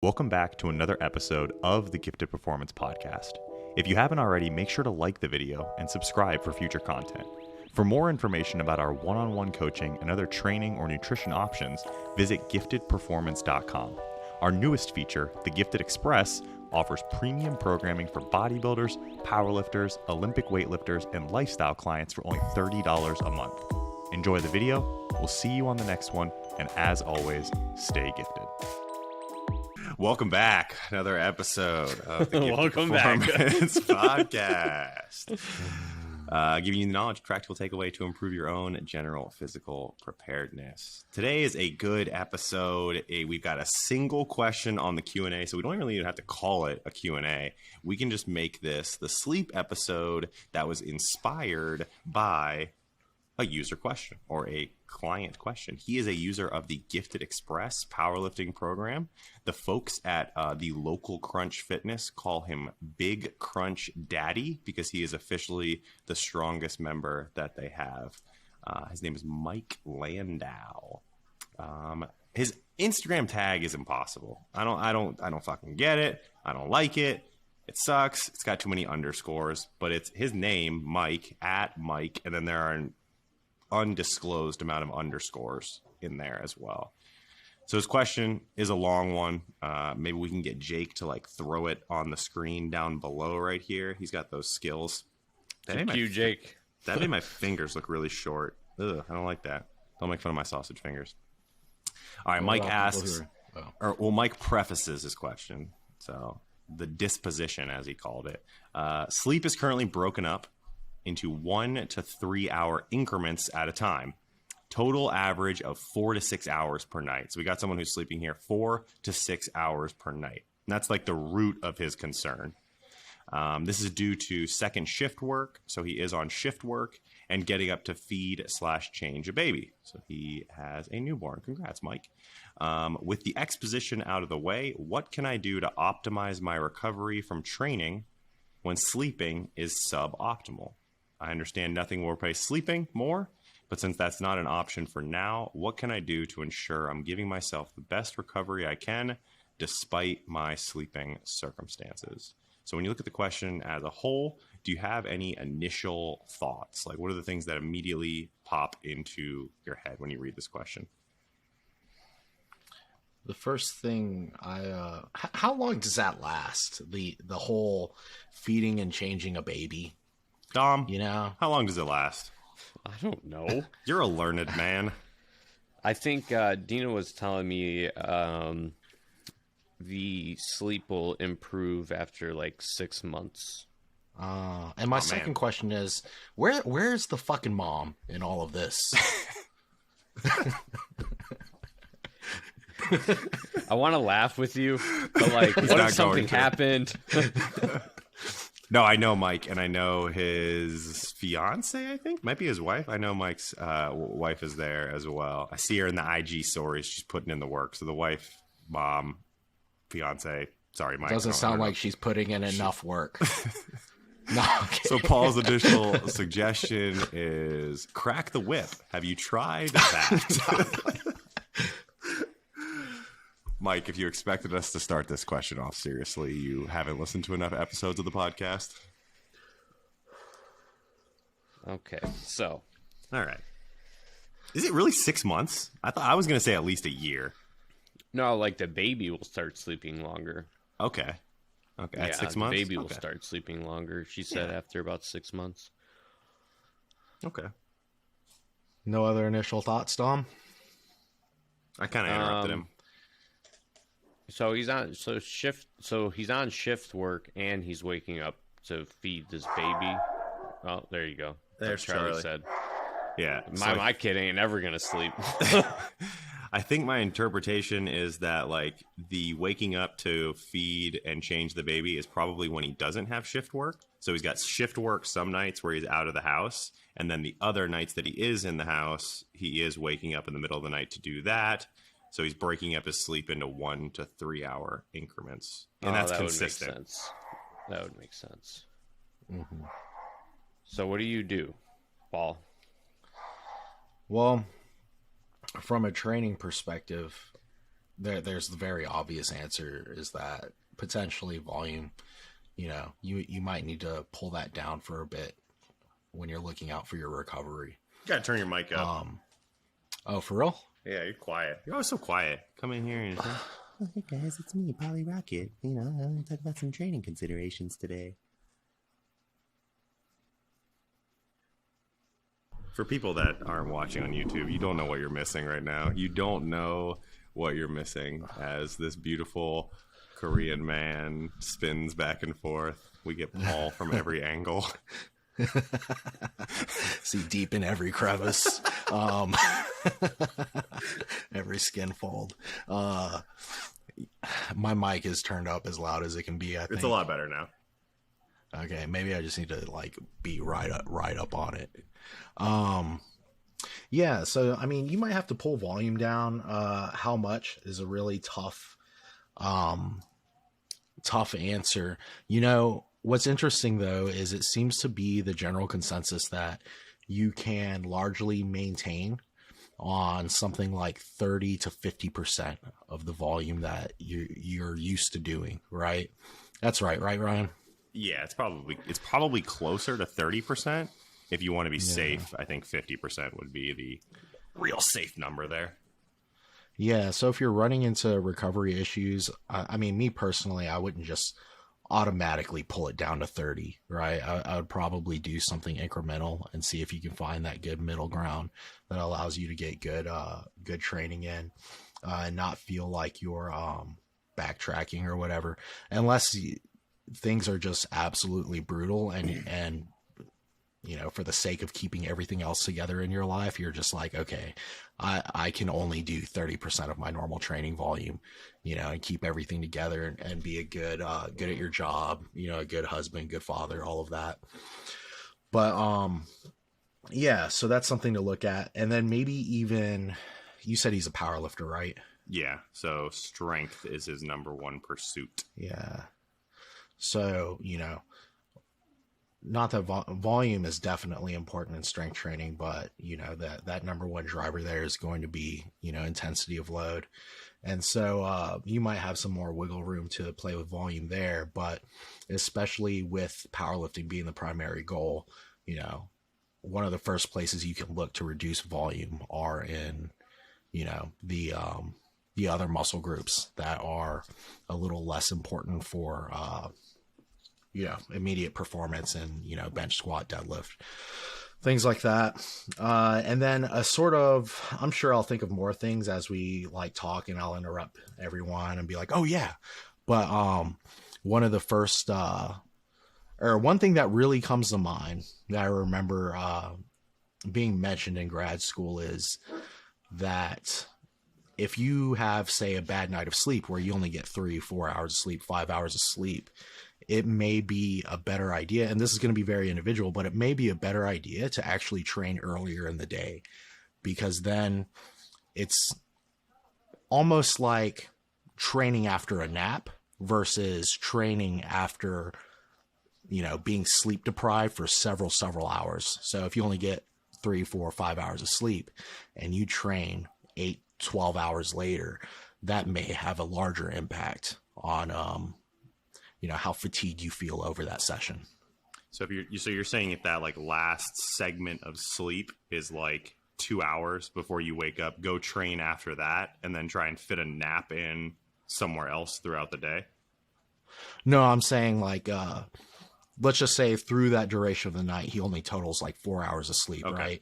Welcome back to another episode of the Gifted Performance Podcast. If you haven't already, make sure to like the video and subscribe for future content. For more information about our one-on-one coaching and other training or nutrition options, visit giftedperformance.com. Our newest feature, the Gifted Express, offers premium programming for bodybuilders, powerlifters, Olympic weightlifters, and lifestyle clients for only $30 a month. Enjoy the video, we'll see you on the next one, and as always, stay gifted. Welcome back. Another episode of the Gifted Performance Podcast. Giving you the knowledge, practical takeaway to improve your own general physical preparedness. Today is a good episode. We've got a single question on the Q&A, so we don't really even have to call it a Q&A. We can just make this the sleep episode that was inspired by a user question or a client question. He is a user of the Gifted Express powerlifting program. The folks at the local Crunch Fitness call him Big Crunch Daddy because he is officially the strongest member that they have. His name is Mike Landau. His Instagram tag is impossible. I don't fucking get it. I don't like it. It sucks. It's got too many underscores, but it's his name, Mike, at Mike, and then there are an undisclosed amount of underscores in there as well. So his question is a long one. Maybe we can get Jake to like throw it on the screen down below right here. He's got those skills. Thank you, Jake. That made my fingers look really short. Ugh, I don't like that. Don't make fun of my sausage fingers. All right, Mike asks, Mike prefaces his question. So the disposition, as he called it. Sleep is currently broken up into 1 to 3 hour increments at a time. Total average of 4 to 6 hours per night. So we got someone who's sleeping here 4 to 6 hours per night. And that's like the root of his concern. This is due to second shift work. So he is on shift work and getting up to feed/change a baby. So he has a newborn. Congrats, Mike. With the exposition out of the way, what can I do to optimize my recovery from training when sleeping is suboptimal? I understand nothing will replace sleeping more, but since that's not an option for now, what can I do to ensure I'm giving myself the best recovery I can despite my sleeping circumstances? So when you look at the question as a whole, do you have any initial thoughts? Like, what are the things that immediately pop into your head when you read this question? The first thing how long does that last? The whole feeding and changing a baby? Dom, you know, how long does it last? I don't know. You're a learned man. I think Dina was telling me the sleep will improve after like 6 months. And my second question is, where's the fucking mom in all of this? I want to laugh with you, but like, what if something happened? No, I know Mike, and I know his fiance, I think. Might be his wife. I know Mike's wife is there as well. I see her in the IG stories. She's putting in the work. So the wife, mom, fiance. Sorry, Mike. Doesn't sound like she's putting in enough work. No, okay. So Paul's initial suggestion is crack the whip. Have you tried that? Mike, if you expected us to start this question off seriously, you haven't listened to enough episodes of the podcast. Okay, so. All right. Is it really 6 months? I thought I was going to say at least a year. No, like the baby will start sleeping longer. Okay. Okay, at 6 months? The baby will start sleeping longer, she said, after about 6 months. Okay. No other initial thoughts, Dom? I kind of interrupted him. So he's on shift work, and he's waking up to feed this baby. Oh, there you go. There's Charlie said. Yeah. My kid ain't ever gonna sleep. I think my interpretation is that like the waking up to feed and change the baby is probably when he doesn't have shift work. So he's got shift work some nights where he's out of the house, and then the other nights that he is in the house, he is waking up in the middle of the night to do that. So he's breaking up his sleep into 1 to 3 hour increments. And that's consistent. Would make sense. That would make sense. Mm-hmm. So what do you do, Paul? Well, from a training perspective, there's the very obvious answer is that potentially volume, you might need to pull that down for a bit when you're looking out for your recovery. You gotta turn your mic up. Oh, for real? Yeah, you're quiet. You're always so quiet. Come in here and Oh, hey guys, it's me, Polly Rocket. I want to talk about some training considerations today. for people that aren't watching on YouTube, you don't know what you're missing right now. You don't know what you're missing as this beautiful Korean man spins back and forth. We get Paul from every angle. See deep in every crevice, every skin fold. My mic is turned up as loud as it can be. I think It's a lot better now. Okay, maybe I just need to be right up on it. Yeah, so I mean, you might have to pull volume down. How much is a really tough answer. What's interesting though is it seems to be the general consensus that you can largely maintain on something like 30 to 50% of the volume that you're used to doing, right? That's right, Ryan? Yeah, it's probably closer to 30%. If you want to be safe, I think 50% would be the real safe number there. Yeah, so if you're running into recovery issues, I mean, me personally, I wouldn't just automatically pull it down to 30, right? I would probably do something incremental and see if you can find that good middle ground that allows you to get good training in and not feel like you're backtracking or whatever, unless things are just absolutely brutal and for the sake of keeping everything else together in your life, you're just like, okay, I can only do 30% of my normal training volume, and keep everything together and be a good at your job, a good husband, good father, all of that. But, yeah, so that's something to look at. And then maybe even, you said he's a power lifter, right? Yeah. So strength is his number one pursuit. Yeah. So, not that volume is definitely important in strength training, but that number one driver there is going to be intensity of load, and so you might have some more wiggle room to play with volume there, but especially with powerlifting being the primary goal, one of the first places you can look to reduce volume are in the other muscle groups that are a little less important for immediate performance and, bench, squat, deadlift, things like that. And then I'm sure I'll think of more things as we talk, and I'll interrupt everyone and be like, oh yeah. But, one of the first, or one thing that really comes to mind that I remember, being mentioned in grad school is that if you have, say, a bad night of sleep where you only get 3-4 hours of sleep, 5 hours of sleep, it may be a better idea, and this is going to be very individual, but it may be a better idea to actually train earlier in the day, because then it's almost like training after a nap versus training after, being sleep deprived for several hours. So if you only get 3, 4, 5 hours of sleep and you train 8, 12 hours later, that may have a larger impact on, how fatigued you feel over that session. So you're saying if that last segment of sleep is 2 hours before you wake up, go train after that and then try and fit a nap in somewhere else throughout the day? No, I'm saying let's just say through that duration of the night, he only totals 4 hours of sleep, okay. Right?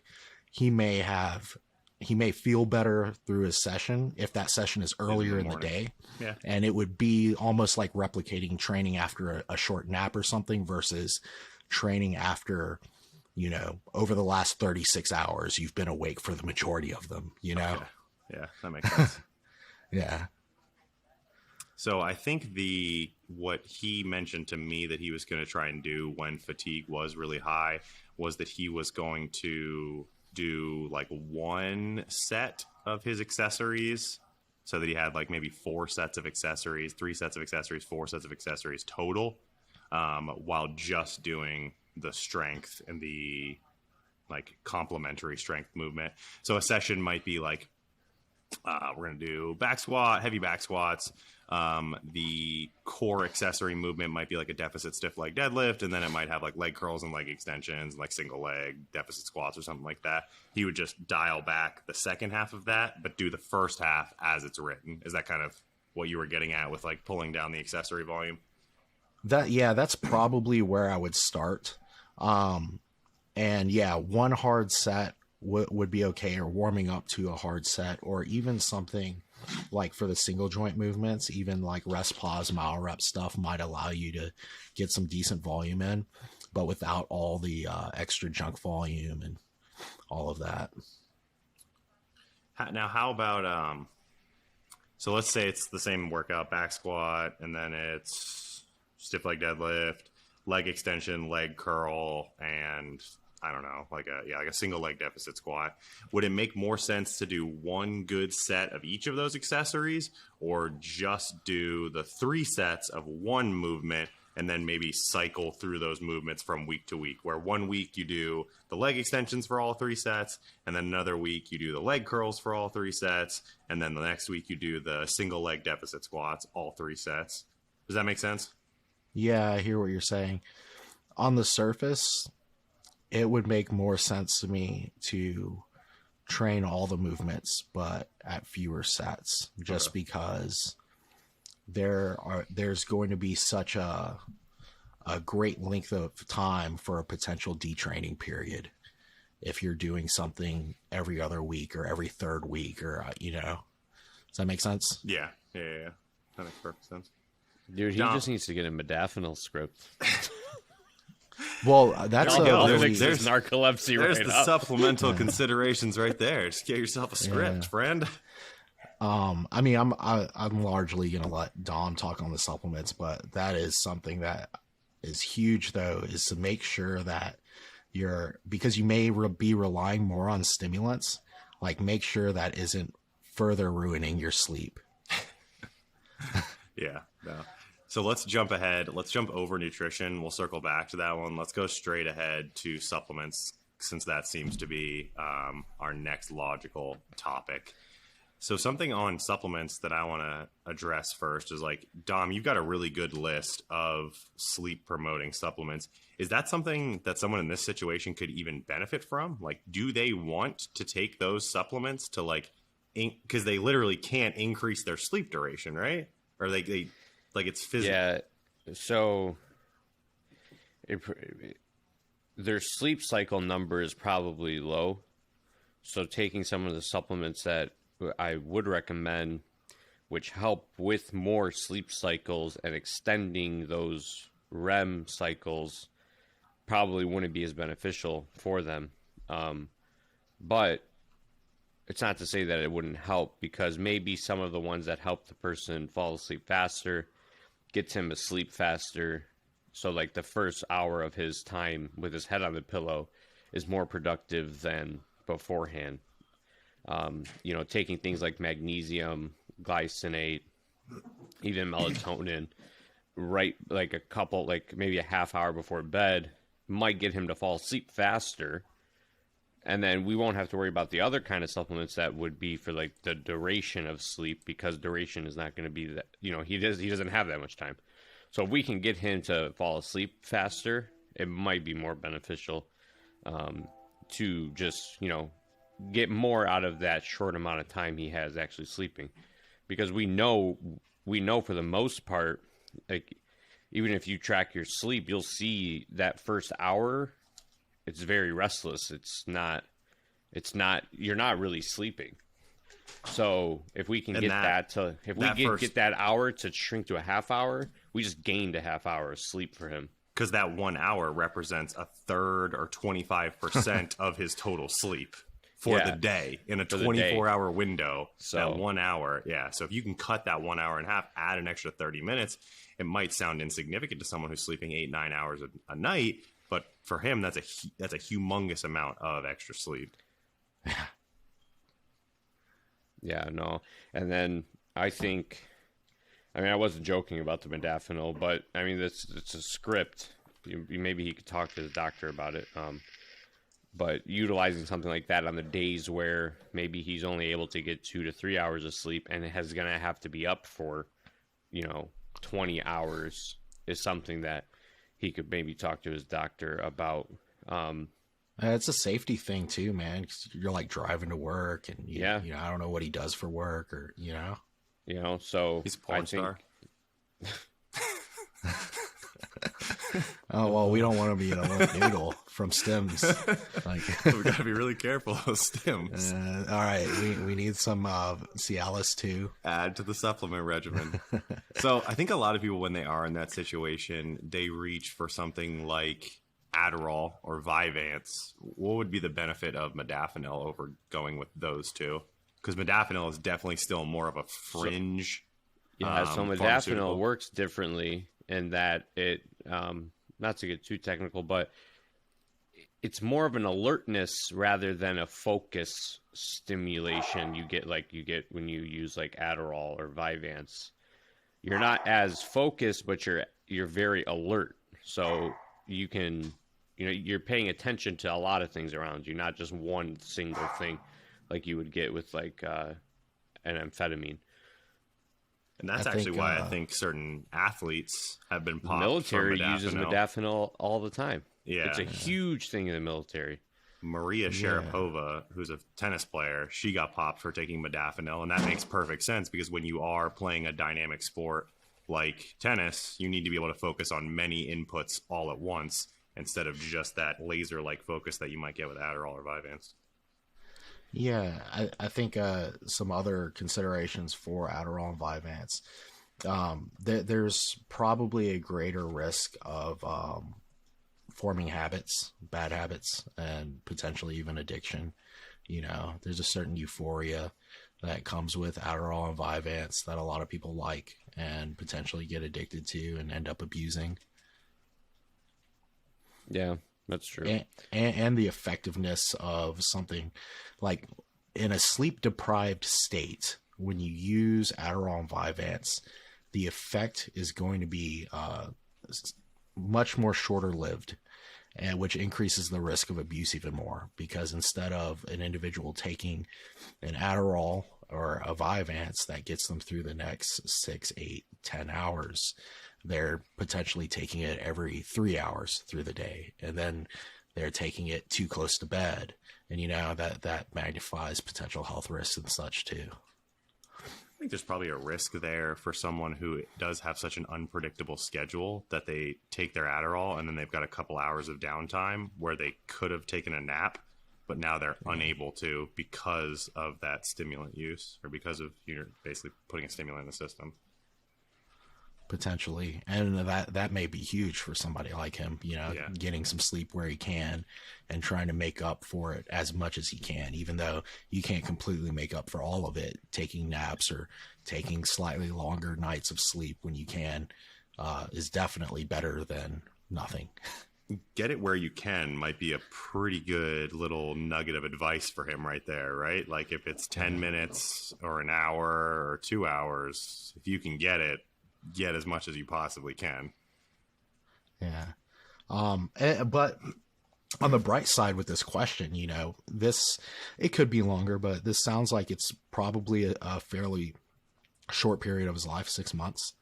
He may feel better through his session if that session is earlier in the day. Yeah. And it would be almost like replicating training after a short nap or something versus training after, over the last 36 hours, you've been awake for the majority of them, Okay. Yeah, that makes sense. Yeah. So I think what he mentioned to me that he was going to try and do when fatigue was really high was that he was going to do one set of his accessories, so that he had maybe 4 sets of accessories, 3 sets of accessories, 4 sets of accessories total, while just doing the strength and the complementary strength movement. So a session might be We're going to do back squat, heavy back squats. The core accessory movement might be like a deficit stiff leg deadlift, and then it might have like leg curls and leg extensions, like single leg deficit squats or something like that. He would just dial back the second half of that, but do the first half as it's written. Is that kind of what you were getting at with like pulling down the accessory volume? That's probably where I would start. And yeah, one hard set would be okay, or warming up to a hard set, or even something like for the single joint movements, even like rest pause, mile rep stuff might allow you to get some decent volume in, but without all the extra junk volume and all of that. Now, how about, so let's say it's the same workout, back squat, and then it's stiff leg deadlift, leg extension, leg curl, and I don't know, like a single leg deficit squat. Would it make more sense to do one good set of each of those accessories, or just do the 3 sets of one movement and then maybe cycle through those movements from week to week, where 1 week you do the leg extensions for all 3 sets, and then another week you do the leg curls for all 3 sets, and then the next week you do the single leg deficit squats, all 3 sets? Does that make sense? Yeah, I hear what you're saying. On the surface, it would make more sense to me to train all the movements, but at fewer sets, just because there's going to be such a great length of time for a potential detraining period if you're doing something every other week or every third week, or does that make sense? Yeah. That makes perfect sense. Dude, he just needs to get a modafinil script. Well, that's there's narcolepsy. There's right the up. supplemental considerations right there. Just get yourself a script, friend. I mean, I'm largely gonna let Dom talk on the supplements, but that is something that is huge, though, is to make sure that because you may be relying more on stimulants, like make sure that isn't further ruining your sleep. Yeah. No. So let's jump ahead. Let's jump over nutrition. We'll circle back to that one. Let's go straight ahead to supplements, since that seems to be our next logical topic. So something on supplements that I want to address first is, like, Dom, you've got a really good list of sleep promoting supplements. Is that something that someone in this situation could even benefit from? Like, do they want to take those supplements to, like, because they literally can't increase their sleep duration, right? Or they like, it's physical. Yeah. So their sleep cycle number is probably low. So taking some of the supplements that I would recommend, which help with more sleep cycles and extending those REM cycles, probably wouldn't be as beneficial for them. But it's not to say that it wouldn't help, because maybe some of the ones that help the person fall asleep faster, gets him asleep faster. So like the first hour of his time with his head on the pillow is more productive than beforehand. Taking things like magnesium, glycinate, even melatonin, right, like maybe a half hour before bed, might get him to fall asleep faster. And then we won't have to worry about the other kind of supplements that would be for like the duration of sleep, because duration is not going to be that, he doesn't have that much time. So if we can get him to fall asleep faster, it might be more beneficial to just, get more out of that short amount of time he has actually sleeping. Because we know for the most part, like, even if you track your sleep, you'll see that first hour, it's very restless. You're not really sleeping. So if we can get that hour to shrink to a half hour, we just gained a half hour of sleep for him. Because that 1 hour represents a third or 25% of his total sleep for the day in a 24-hour window. So that 1 hour, So if you can cut that 1 hour in half, add an extra 30 minutes, it might sound insignificant to someone who's sleeping 8-9 hours a night. But for him, that's a humongous amount of extra sleep. Yeah, no. And then I wasn't joking about the modafinil, but I mean, it's a script. Maybe he could talk to the doctor about it. But utilizing something like that on the days where maybe he's only able to get 2 to 3 hours of sleep and is going to have to be up for, 20 hours is something that he could maybe talk to his doctor about. It's a safety thing too, man. 'Cause you're like driving to work, and I don't know what he does for work, or So He's a porn star. Oh well, we don't want to be an limp noodle from Stims. We got to be really careful of Stims. All right, we need some Cialis too. Add to the supplement regimen. So I think a lot of people, when they are in that situation, they reach for something like Adderall or Vyvanse. What would be the benefit of Modafinil over going with those two? Because Modafinil is definitely still more of a fringe. So Modafinil works differently in that it, not to get too technical, but it's more of an alertness rather than a focus stimulation you get when you use like Adderall or Vyvanse. You're not as focused, but you're very alert. So you can, you're paying attention to a lot of things around you, not just one single thing like you would get with like an amphetamine. And that's actually why I think certain athletes have been popped. The military from Modafinil. uses Modafinil all the time. Yeah. It's a huge thing in the military. Maria Sharapova, who's a tennis player, she got popped for taking Modafinil, and that makes perfect sense because when you are playing a dynamic sport like tennis, you need to be able to focus on many inputs all at once instead of just that laser-like focus that you might get with Adderall or Vyvanse. Yeah, I think some other considerations for Adderall and Vyvanse. There's probably a greater risk of forming bad habits, and potentially even addiction. There's a certain euphoria that comes with Adderall and Vyvanse that a lot of people like and potentially get addicted to and end up abusing. Yeah, that's true. And the effectiveness of something like in a sleep deprived state, when you use Adderall and Vyvanse, the effect is going to be much more shorter lived, and which increases the risk of abuse even more, because instead of an individual taking an Adderall or a Vyvanse that gets them through the next 6, 8, 10 hours, they're potentially taking it every 3 hours through the day, and then they're taking it too close to bed, and that magnifies potential health risks and such too. I think there's probably a risk there for someone who does have such an unpredictable schedule that they take their Adderall and then they've got a couple hours of downtime where they could have taken a nap, but now they're unable to because of that stimulant use, or because of basically putting a stimulant in the system. Potentially, and that may be huge for somebody like him, getting some sleep where he can and trying to make up for it as much as he can, even though you can't completely make up for all of it. Taking naps or taking slightly longer nights of sleep when you can is definitely better than nothing. Get it where you can might be a pretty good little nugget of advice for him right there, right? Like if it's 10 minutes or an hour or 2 hours, if you can get it, get as much as you possibly can. Yeah. But on the bright side with this question, it could be longer, but this sounds like it's probably a fairly short period of his life, 6 months,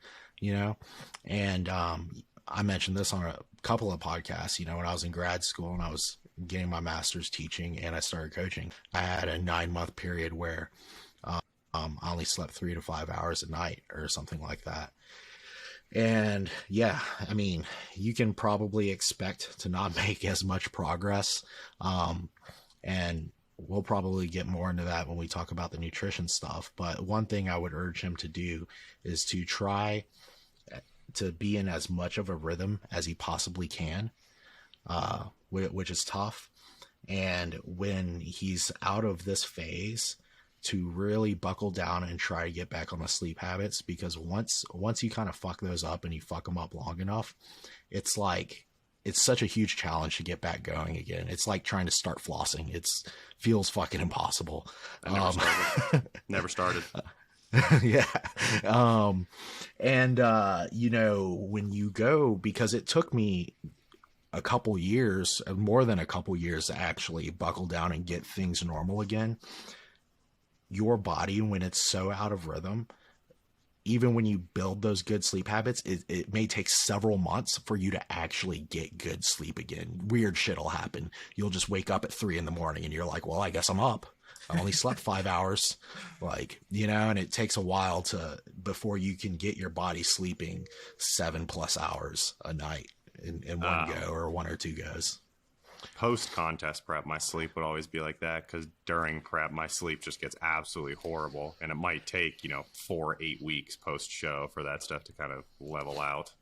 and I mentioned this on a couple of podcasts, when I was in grad school and I was getting my master's teaching and I started coaching, I had a 9-month period where I only slept 3 to 5 hours a night or something like that. And yeah, I mean, you can probably expect to not make as much progress. And we'll probably get more into that when we talk about the nutrition stuff. But one thing I would urge him to do is to try to be in as much of a rhythm as he possibly can, which is tough. And when he's out of this phase, to really buckle down and try to get back on the sleep habits, because once you kind of fuck those up and you fuck them up long enough, it's such a huge challenge to get back going again. It's like trying to start flossing. Feels fucking impossible. Never started. Yeah. When you go, because it took me a couple years, more than a couple years to actually buckle down and get things normal again. Your body, when it's so out of rhythm, even when you build those good sleep habits, it may take several months for you to actually get good sleep again. Weird shit will happen. You'll just wake up at 3 a.m. and you're like, well, I guess I'm up. I only slept 5 hours, and it takes a while before you can get your body sleeping 7+ hours a night in one go or 1 or 2 goes. Post contest prep, my sleep would always be like that, because during prep, my sleep just gets absolutely horrible, and it might take 4 or 8 weeks post show for that stuff to kind of level out.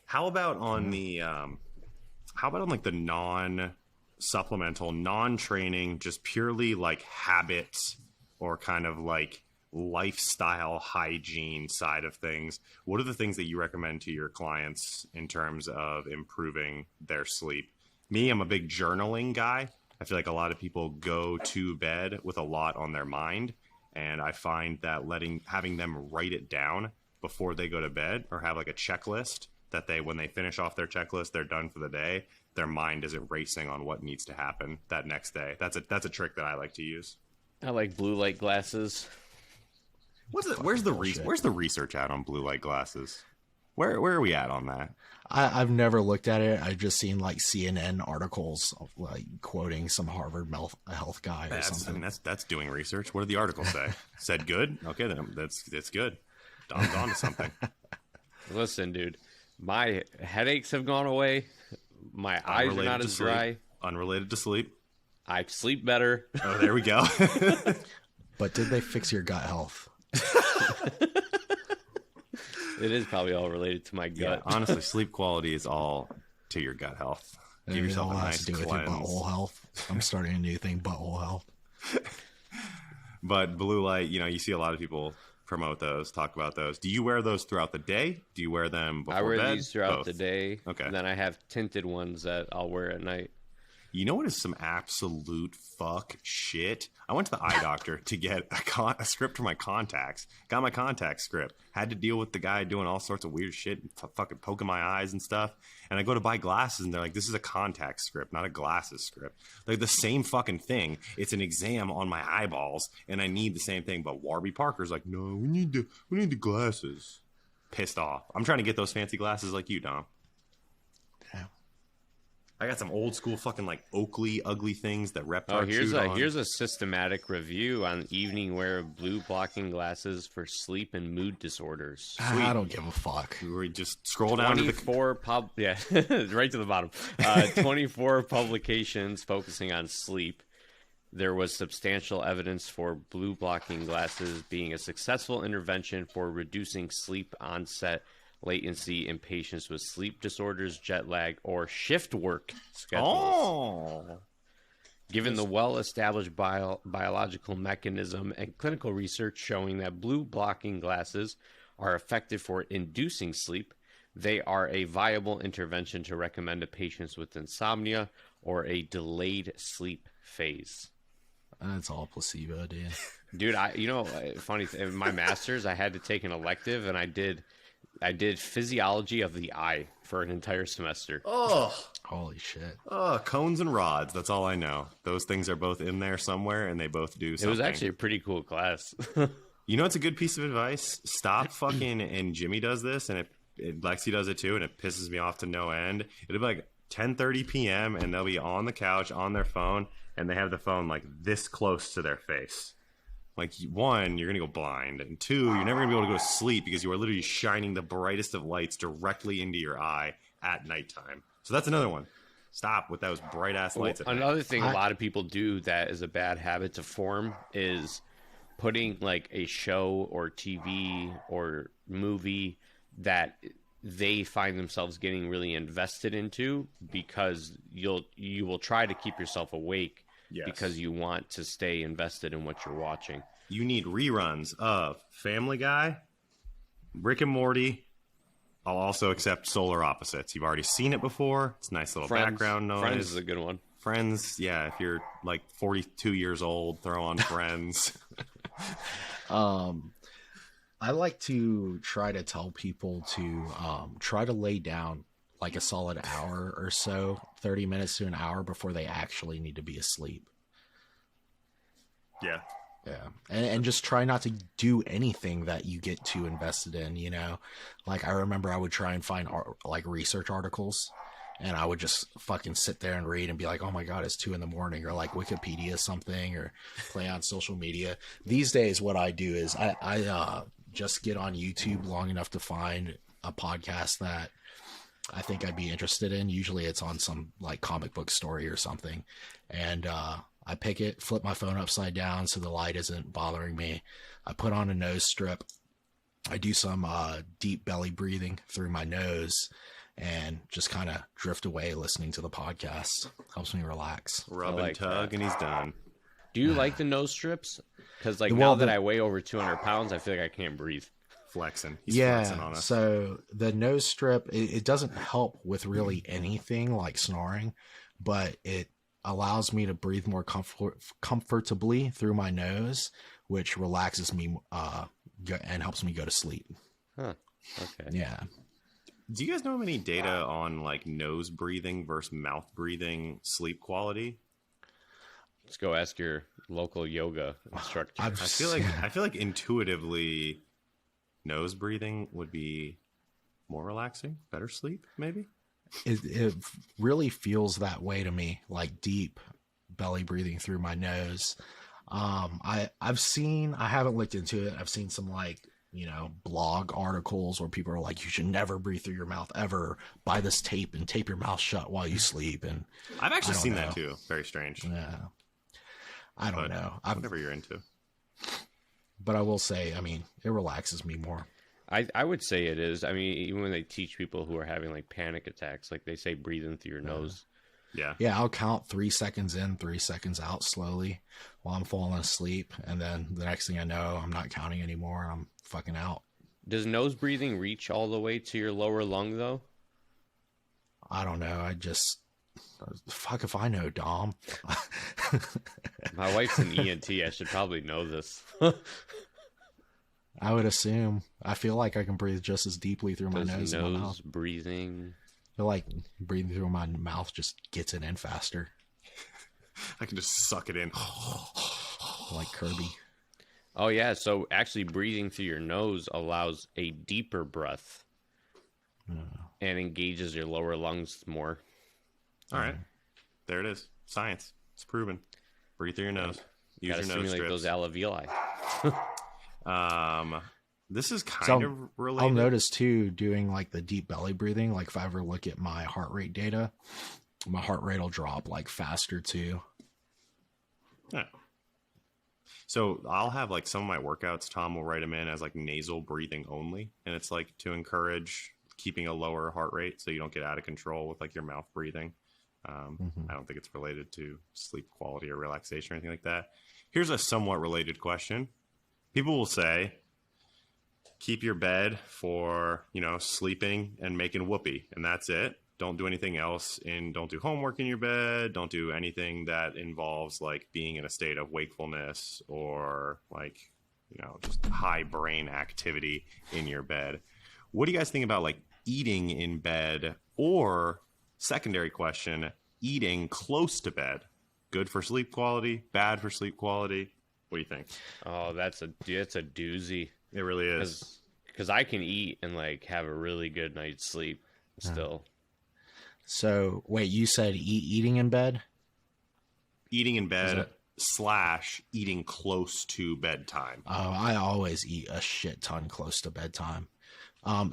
How about on the the non-supplemental, non-training, just purely like habits or kind of like lifestyle hygiene side of things? What are the things that you recommend to your clients in terms of improving their sleep? Me, I'm a big journaling guy. I feel like a lot of people go to bed with a lot on their mind, and I find that having them write it down before they go to bed, or have like a checklist that when they finish off their checklist, they're done for the day. Their mind isn't racing on what needs to happen that next day. That's a trick that I like to use. I like blue light glasses. Where's the research at on blue light glasses? Where are we at on that? I've never looked at it. I've just seen like CNN articles quoting some Harvard health guy or something. That's doing research. What did the article say? Said good? Okay, then that's good. Don's on to something. Listen, dude, my headaches have gone away. My eyes are not as dry. Unrelated to sleep. I sleep better. Oh, there we go. But did they fix your gut health? It is probably all related to my gut. Yeah, honestly, sleep quality is all to your gut health. Give yourself a nice to do with your butthole health. I'm starting a new thing, butthole health. But blue light, you see a lot of people promote those, talk about those. Do you wear those throughout the day? Do you wear them before bed? I wear these throughout the day. Okay. And then I have tinted ones that I'll wear at night. You know what is some absolute fuck shit? I went to the eye doctor to get a script for my contacts. Got my contact script. Had to deal with the guy doing all sorts of weird shit, fucking poking my eyes and stuff. And I go to buy glasses, and they're like, this is a contact script, not a glasses script. Like the same fucking thing. It's an exam on my eyeballs, and I need the same thing. But Warby Parker's like, no, we need the glasses. Pissed off. I'm trying to get those fancy glasses like you, Dom. I got some old school fucking like Oakley ugly things that rep. Here's a systematic review on evening wear of blue blocking glasses for sleep and mood disorders. Sweet. I don't give a fuck. We just scroll down to the 24 right to the bottom. 24 publications focusing on sleep. There was substantial evidence for blue blocking glasses being a successful intervention for reducing sleep onset latency in patients with sleep disorders, jet lag, or shift work schedules. Given the well-established biological mechanism and clinical research showing that blue blocking glasses are effective for inducing sleep, they are a viable intervention to recommend to patients with insomnia or a delayed sleep phase. That's all placebo, dude. Dude, funny thing, in my master's, I had to take an elective, and I did physiology of the eye for an entire semester. Oh, holy shit. Oh, cones and rods. That's all I know. Those things are both in there somewhere, and they both do something. It was actually a pretty cool class. It's a good piece of advice. Stop fucking, and Jimmy does this, and Lexi does it too, and it pisses me off to no end. It'll be like 10:30 p.m., and they'll be on the couch on their phone, and they have the phone like this close to their face. Like, 1, you're going to go blind. And 2, you're never going to be able to go to sleep because you are literally shining the brightest of lights directly into your eye at nighttime. So that's another one. Stop with those bright-ass lights at night. Another thing a lot of people do that is a bad habit to form is putting, like, a show or TV or movie that they find themselves getting really invested into, because you will try to keep yourself awake. Yes. Because you want to stay invested in what you're watching. You need reruns of Family Guy, Rick and Morty. I'll also accept Solar Opposites. You've already seen it before. It's a nice little background noise. Friends is a good one. Friends, yeah. If you're like 42 years old, throw on Friends. I like to try to tell people to try to lay down like a solid hour or so, 30 minutes to an hour before they actually need to be asleep. Yeah. Yeah. And just try not to do anything that you get too invested in, you know? Like, I remember I would try and find like research articles, and I would just fucking sit there and read and be like, oh my God, it's 2 a.m, or like Wikipedia something, or play on social media. These days, what I do is I just get on YouTube long enough to find a podcast that I think I'd be interested in. Usually it's on some like comic book story or something. And, I pick it, flip my phone upside down so the light isn't bothering me. I put on a nose strip. I do some deep belly breathing through my nose and just kind of drift away listening to the podcast. Helps me relax. Rub I like and tug, that. and he's done. Do you like the nose strips? Because like Well, now that I weigh over 200 pounds, I feel like I can't breathe. Flexing. He's flexing on Yeah, us. so the nose strip, it doesn't help with really anything like snoring, but it allows me to breathe more comfortably through my nose, which relaxes me and helps me go to sleep. Huh. Okay. Yeah. Do you guys know any data on like nose breathing versus mouth breathing sleep quality? Let's go ask your local yoga instructor. I've- I feel like intuitively nose breathing would be more relaxing, better sleep, maybe. It really feels that way to me, like deep belly breathing through my nose. I haven't looked into it. I've seen some like, you know, blog articles where people are like, you should never breathe through your mouth ever. Buy this tape and tape your mouth shut while you sleep. And I've actually don't seen know. that too. Very strange. yeah, I don't But know. Whatever you're into. But I will say, I mean, it relaxes me more. I would say it is. I mean, even when they teach people who are having like panic attacks, like they say breathe in through your nose. Yeah. Yeah, I'll count 3 seconds in, 3 seconds out slowly while I'm falling asleep. And then the next thing I know, I'm not counting anymore. And I'm fucking out. Does nose breathing reach all the way to your lower lung though? I don't know. Fuck if I know, Dom. My wife's an ENT. I should probably know this. I would assume. I feel like I can breathe just as deeply through my Does nose and my mouth. nose breathing? I feel like breathing through my mouth just gets it in faster, I can just suck it in. like Kirby. Oh yeah, so actually breathing through your nose allows a deeper breath and engages your lower lungs more. All right. There it is. Science. It's proven. Breathe through your nose. Use Gotta your nose stimulate strips. those alveoli. This is kind So of related. I'll notice too, doing like the deep belly breathing, like if I ever look at my heart rate data, my heart rate will drop like faster too. Yeah. So I'll have like some of my workouts, Tom will write them in as like nasal breathing only. And it's like to encourage keeping a lower heart rate so you don't get out of control with like your mouth breathing. I don't think it's related to sleep quality or relaxation or anything like that. Here's a somewhat related question. People will say, keep your bed for, you know, sleeping and making whoopee, and that's it. Don't do anything else, and don't do homework in your bed. Don't do anything that involves like being in a state of wakefulness or like, you know, just high brain activity in your bed. What do you guys think about like eating in bed, or secondary question, eating close to bed? Good for sleep quality, bad for sleep quality? What do you think? Oh, that's a doozy. It really is. Because I can eat and like have a really good night's sleep still. So wait, you said eating in bed? Eating in bed Is / eating close to bedtime. Oh, I always eat a shit ton close to bedtime.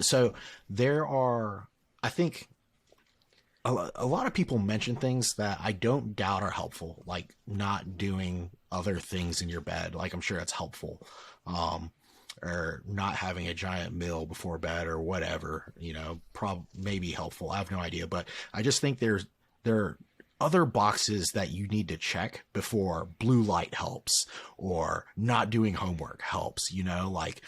So there are, I think, a lot of people mention things that I don't doubt are helpful, like not doing other things in your bed. Like I'm sure it's helpful. Or not having a giant meal before bed or whatever, you know, maybe helpful. I have no idea, but I just think there are other boxes that you need to check before blue light helps, or not doing homework helps, you know, like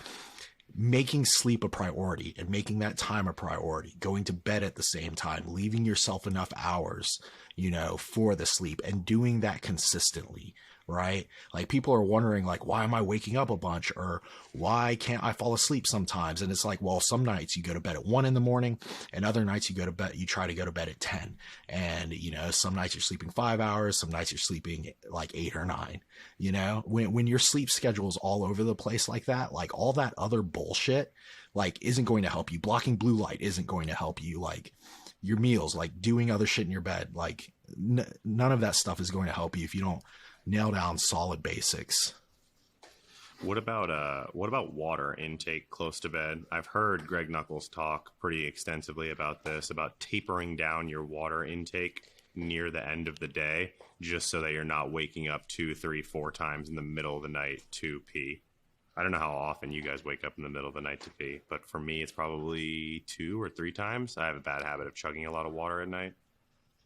making sleep a priority and making that time a priority, going to bed at the same time, leaving yourself enough hours, you know, for the sleep, and doing that consistently. right? Like people are wondering like, why am I waking up a bunch, or why can't I fall asleep sometimes? And it's like, well, some nights you go to bed at 1 a.m, and other nights you try to go to bed at 10. And, you know, some nights you're sleeping 5 hours, some nights you're sleeping like 8 or 9, you know, when your sleep schedule is all over the place like that, like all that other bullshit, like isn't going to help you. Blocking blue light isn't going to help you. Like your meals, like doing other shit in your bed, like none of that stuff is going to help you if you don't nail down solid basics. What about water intake close to bed? I've heard Greg Knuckles talk pretty extensively about this, about tapering down your water intake near the end of the day, just so that you're not waking up 2, 3, 4 times in the middle of the night to pee. I don't know how often you guys wake up in the middle of the night to pee, but for me, it's probably 2 or 3 times. I have a bad habit of chugging a lot of water at night.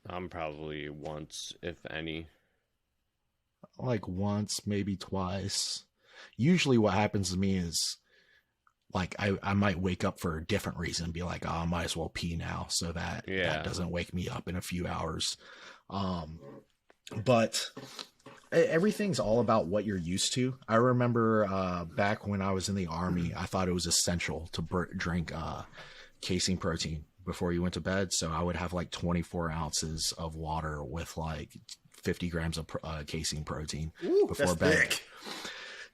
I'm probably once, if any. Like once, maybe twice. Usually what happens to me is like I might wake up for a different reason and be like, oh, I might as well pee now, so that that doesn't wake me up in a few hours. But everything's all about what you're used to. I remember back when I was in the Army, I thought it was essential to drink casein protein before you went to bed. So I would have like 24 ounces of water with like 50 grams of casein protein before bed. Thick.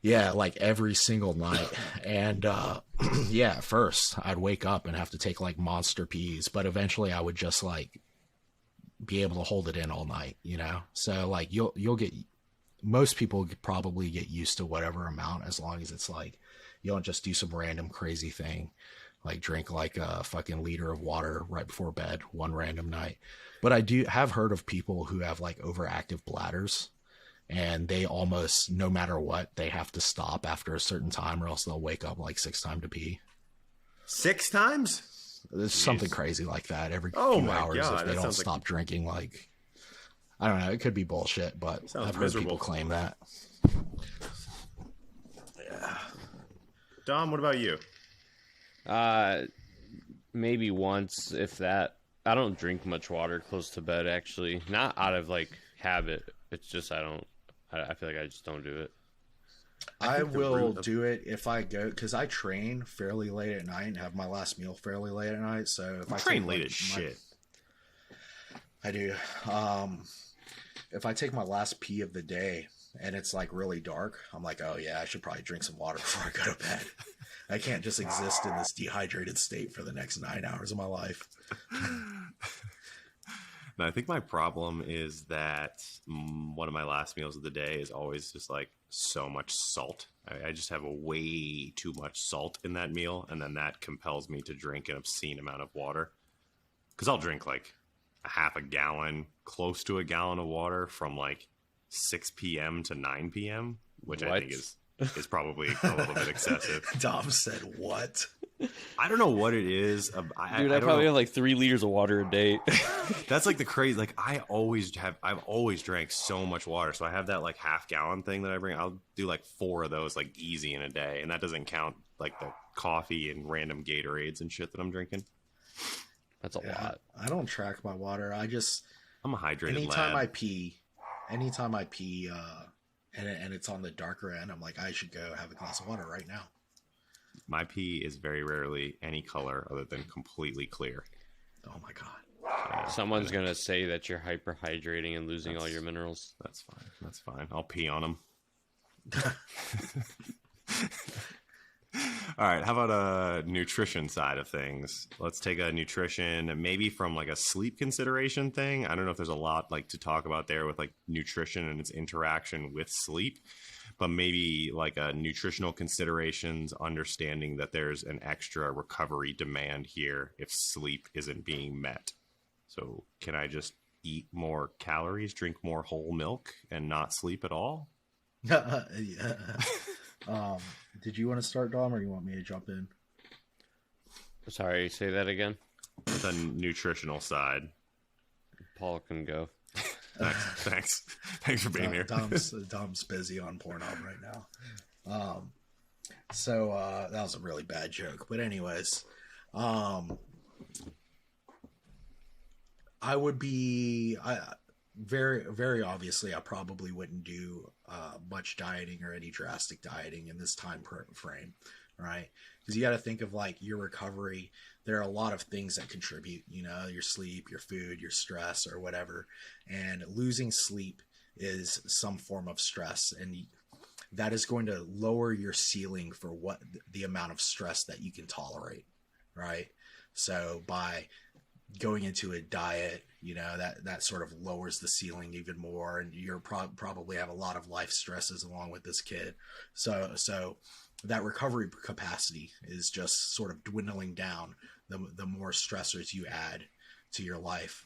Yeah, like every single night. And yeah, at first I'd wake up and have to take like monster peas, but eventually I would just like be able to hold it in all night, you know? So like you'll get, most people probably get used to whatever amount, as long as it's like you don't just do some random crazy thing like drink like a fucking liter of water right before bed one random night. But I do have heard of people who have like overactive bladders, and they almost, no matter what, they have to stop after a certain time, or else they'll wake up like 6 times to pee. 6 times? There's something crazy like that every few hours. God, if they don't stop drinking. Like, I don't know, it could be bullshit, but I've heard people claim that. Yeah. Dom, what about you? Maybe once, if that. I don't drink much water close to bed, actually. Not out of like habit. It's just I feel like I just don't do it. I will do it if I go, because I train fairly late at night and have my last meal fairly late at night. So if I train late as shit. I do. If I take my last pee of the day and it's like really dark, I'm like, oh yeah, I should probably drink some water before I go to bed. I can't just exist in this dehydrated state for the next 9 hours of my life. No, I think my problem is that one of my last meals of the day is always just like so much salt. I just have a way too much salt in that meal, and then that compels me to drink an obscene amount of water. Because I'll drink like a half a gallon, close to a gallon of water from like 6 p.m. to 9 p.m., which I think is probably a little bit excessive. Dom said, what? I don't know what it is. Dude, I probably have like 3 liters of water a day. That's like the crazy. Like I've always drank so much water. So I have that like half gallon thing that I bring. I'll do like 4 of those like easy in a day. And that doesn't count like the coffee and random Gatorades and shit that I'm drinking. That's a lot. I don't track my water. I'm a hydrated anytime lad. I pee, and it's on the darker end, I'm like, I should go have a glass of water right now. My pee is very rarely any color other than completely clear. Oh my God. Someone's going to say that you're hyperhydrating and losing all your minerals. That's fine. That's fine. I'll pee on them. All right. How about a nutrition side of things? Let's take a nutrition, maybe from like a sleep consideration thing. I don't know if there's a lot like to talk about there with like nutrition and its interaction with sleep, but maybe like a nutritional considerations, understanding that there's an extra recovery demand here if sleep isn't being met. So can I just eat more calories, drink more whole milk, and not sleep at all? Yeah. Did you want to start, Dom, or you want me to jump in? Sorry, say that again. The nutritional side. Paul can go. Thanks for being here. Dom's busy on Pornhub right now. So that was a really bad joke. But anyways, very, very obviously, I probably wouldn't do much dieting or any drastic dieting in this time frame, right? Because you got to think of like your recovery. There are a lot of things that contribute, you know, your sleep, your food, your stress, or whatever. And losing sleep is some form of stress, and that is going to lower your ceiling for what the amount of stress that you can tolerate, right? So by going into a diet, you know, that sort of lowers the ceiling even more, and you're probably have a lot of life stresses along with this kid. So that recovery capacity is just sort of dwindling down the more stressors you add to your life.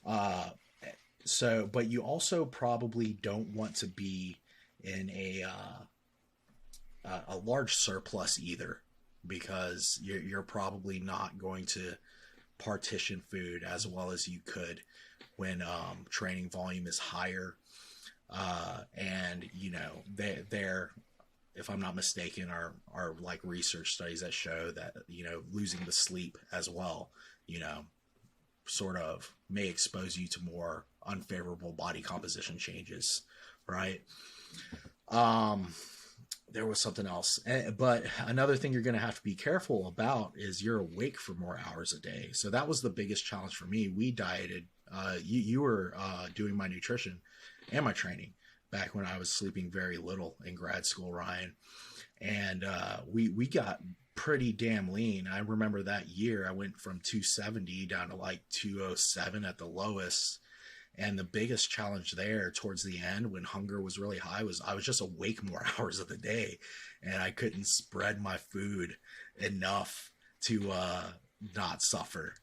But you also probably don't want to be in a large surplus either, because you're probably not going to partition food as well as you could when training volume is higher. And you know, they're, if I'm not mistaken, are like research studies that show that, you know, losing the sleep as well, you know, sort of may expose you to more unfavorable body composition changes, right? There was something else, but another thing you're going to have to be careful about is you're awake for more hours a day. So that was the biggest challenge for me. We dieted, you were doing my nutrition and my training back when I was sleeping very little in grad school, Ryan. And we got pretty damn lean. I remember that year I went from 270 down to like 207 at the lowest. And the biggest challenge there towards the end, when hunger was really high, was I was just awake more hours of the day, and I couldn't spread my food enough to not suffer.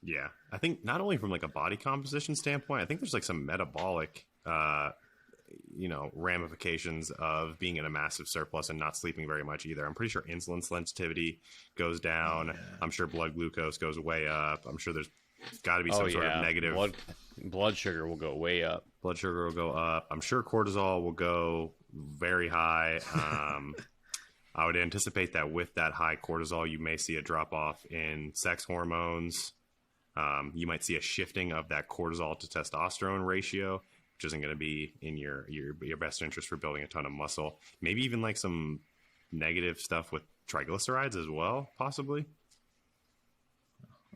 Yeah, I think not only from like a body composition standpoint, I think there's like some metabolic ramifications of being in a massive surplus and not sleeping very much either. I'm pretty sure insulin sensitivity goes down. Yeah. I'm sure blood glucose goes way up. I'm sure there's got to be some sort of negative. Blood sugar will go way up. Blood sugar will go up. I'm sure cortisol will go very high. I would anticipate that with that high cortisol, you may see a drop off in sex hormones. You might see a shifting of that cortisol to testosterone ratio, which isn't going to be in your best interest for building a ton of muscle. Maybe even like some negative stuff with triglycerides as well, possibly.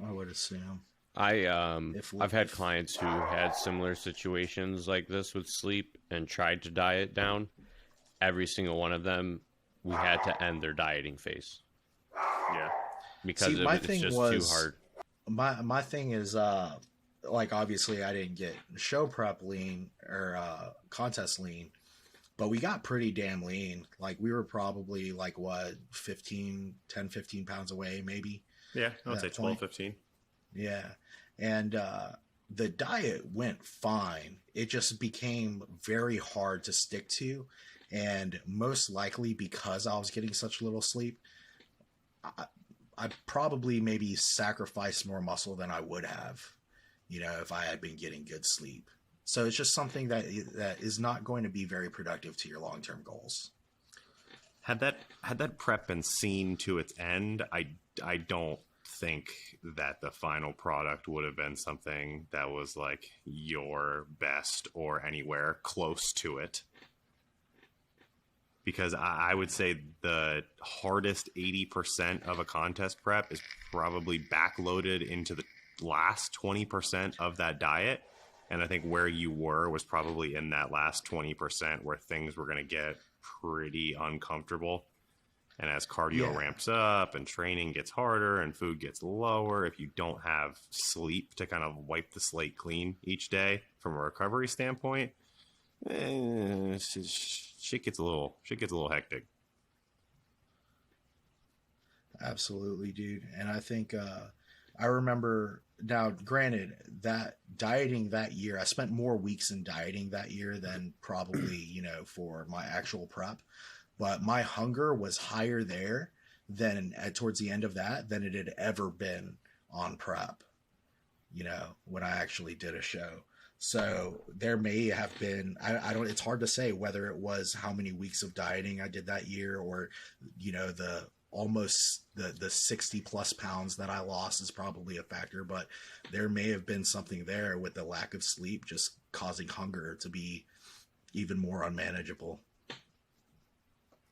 I would assume. I've had clients who had similar situations like this with sleep and tried to diet down. Every single one of them, we had to end their dieting phase. Yeah, because it's just too hard. My thing is, like, obviously I didn't get show prep lean or contest lean, but we got pretty damn lean. Like, we were probably like, what, 10, 15 pounds away, maybe? Yeah, I would say 12, 15. Yeah. And the diet went fine. It just became very hard to stick to. And most likely because I was getting such little sleep, I probably maybe sacrificed more muscle than I would have, you know, if I had been getting good sleep. So it's just something that is not going to be very productive to your long-term goals. Had that prep been seen to its end, I don't think that the final product would have been something that was like your best or anywhere close to it. Because I would say the hardest 80% of a contest prep is probably backloaded into the last 20% of that diet. And I think where you were was probably in that last 20% where things were going to get pretty uncomfortable. And as cardio ramps up and training gets harder and food gets lower, if you don't have sleep to kind of wipe the slate clean each day from a recovery standpoint, shit gets a little hectic. Absolutely, dude. And I think I remember, now granted, that dieting that year, I spent more weeks in dieting that year than probably, you know, for my actual prep. But my hunger was higher there than towards the end of that than it had ever been on prep, you know, when I actually did a show. So there may have been, I don't, it's hard to say whether it was how many weeks of dieting I did that year or, you know, the almost the 60 plus pounds that I lost is probably a factor, but there may have been something there with the lack of sleep just causing hunger to be even more unmanageable.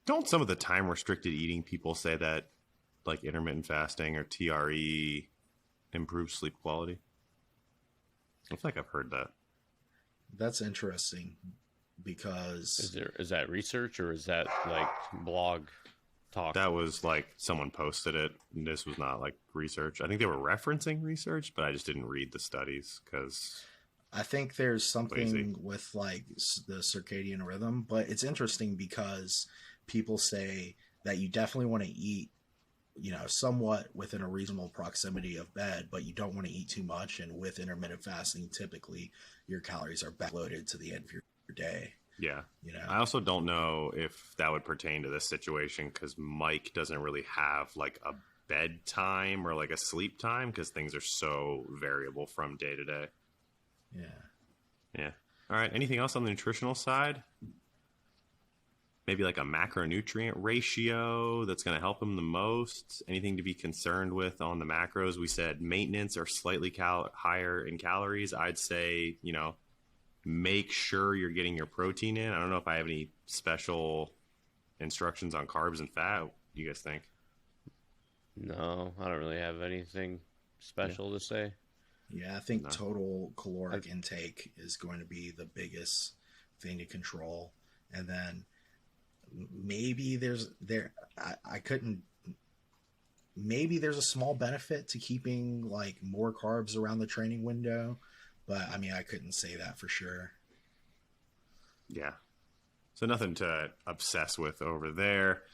Don't some of the time restricted eating people say that like intermittent fasting or TRE improves sleep quality? I feel like I've heard that. That's interesting because Is that research or is that like blog talk? That was like someone posted it. And this was not like research. I think they were referencing research, but I just didn't read the studies because I think there's something lazy. with like the circadian rhythm, but it's interesting because people say that you definitely want to eat, somewhat within a reasonable proximity of bed, but you don't want to eat too much. And with intermittent fasting, typically your calories are backloaded to the end of your day. Yeah. I also don't know if that would pertain to this situation because Mike doesn't really have like a bedtime or like a sleep time because things are so variable from day to day. Yeah. All right. Anything else on the nutritional side? Maybe like a macronutrient ratio that's going to help him the most? Anything to be concerned with on the macros? We said maintenance or slightly higher in calories. I'd say, make sure you're getting your protein in. I don't know if I have any special instructions on carbs and fat. What do you guys think? No, I don't really have anything special to say. Yeah, I think total caloric intake is going to be the biggest thing to control. And then maybe there's a small benefit to keeping like more carbs around the training window, but I mean, I couldn't say that for sure. Yeah. So nothing to obsess with over there.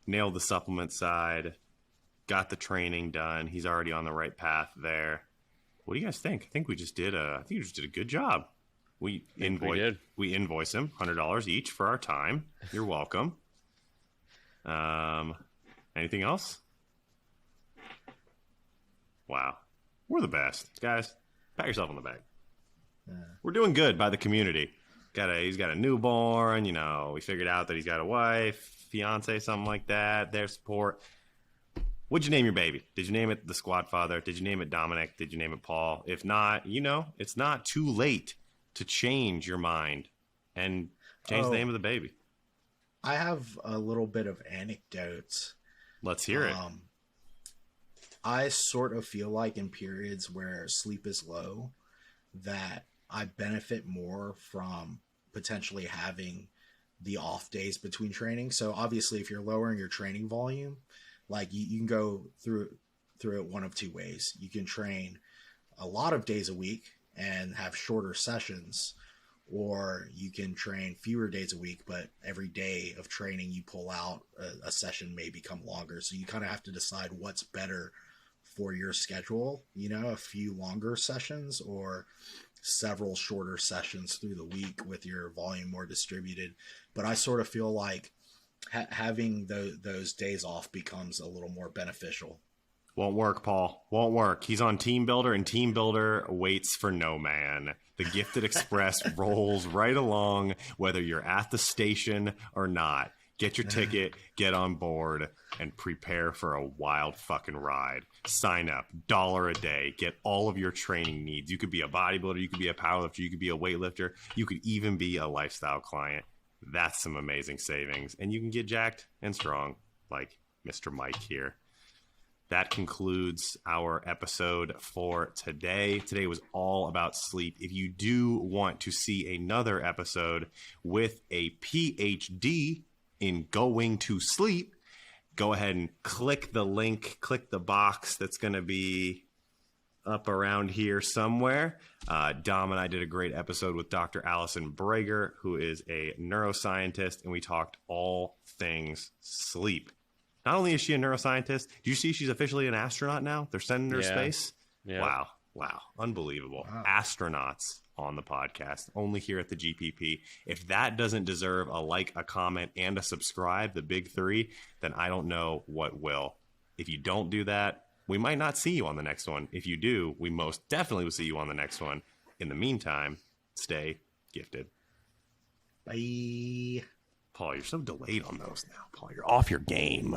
Nailed the supplement side. Got the training done. He's already on the right path there. What do you guys think? I think you just did a good job. We invoice him $100 each for our time. You're welcome. Anything else? Wow. We're the best. Guys, pat yourself on the back. We're doing good by the community. He's got a newborn, we figured out that he's got a wife, fiance, something like that, their support. What'd you name your baby? Did you name it the Squad Father? Did you name it Dominic? Did you name it Paul? If not, it's not too late to change your mind and change the name of the baby. I have a little bit of anecdotes. Let's hear it. I sort of feel like in periods where sleep is low that I benefit more from potentially having the off days between training. So obviously if you're lowering your training volume, like you can go through it one of two ways. You can train a lot of days a week and have shorter sessions, or you can train fewer days a week, but every day of training you pull out a session may become longer. So you kind of have to decide what's better for your schedule, a few longer sessions or several shorter sessions through the week with your volume more distributed. But I sort of feel like having those days off becomes a little more beneficial. Won't work, Paul. Won't work. He's on Team Builder, and Team Builder waits for no man. The Gifted Express rolls right along, whether you're at the station or not. Get your ticket, get on board, and prepare for a wild fucking ride. Sign up. $1 a day. Get all of your training needs. You could be a bodybuilder. You could be a powerlifter. You could be a weightlifter. You could even be a lifestyle client. That's some amazing savings. And you can get jacked and strong like Mr. Mike here. That concludes our episode for today. Today was all about sleep. If you do want to see another episode with a PhD in going to sleep, go ahead and click the link, click the box that's going to be up around here somewhere. Dom and I did a great episode with Dr. Allison Brager, who is a neuroscientist, and we talked all things sleep. Not only is she a neuroscientist, do you see she's officially an astronaut now? They're sending her to space. Yeah. Wow. Unbelievable. Wow. Astronauts on the podcast, only here at the GPP. If that doesn't deserve a like, a comment, and a subscribe, the big three, then I don't know what will. If you don't do that, we might not see you on the next one. If you do, we most definitely will see you on the next one. In the meantime, stay gifted. Bye. Paul, you're so delayed on those now. Paul, you're off your game.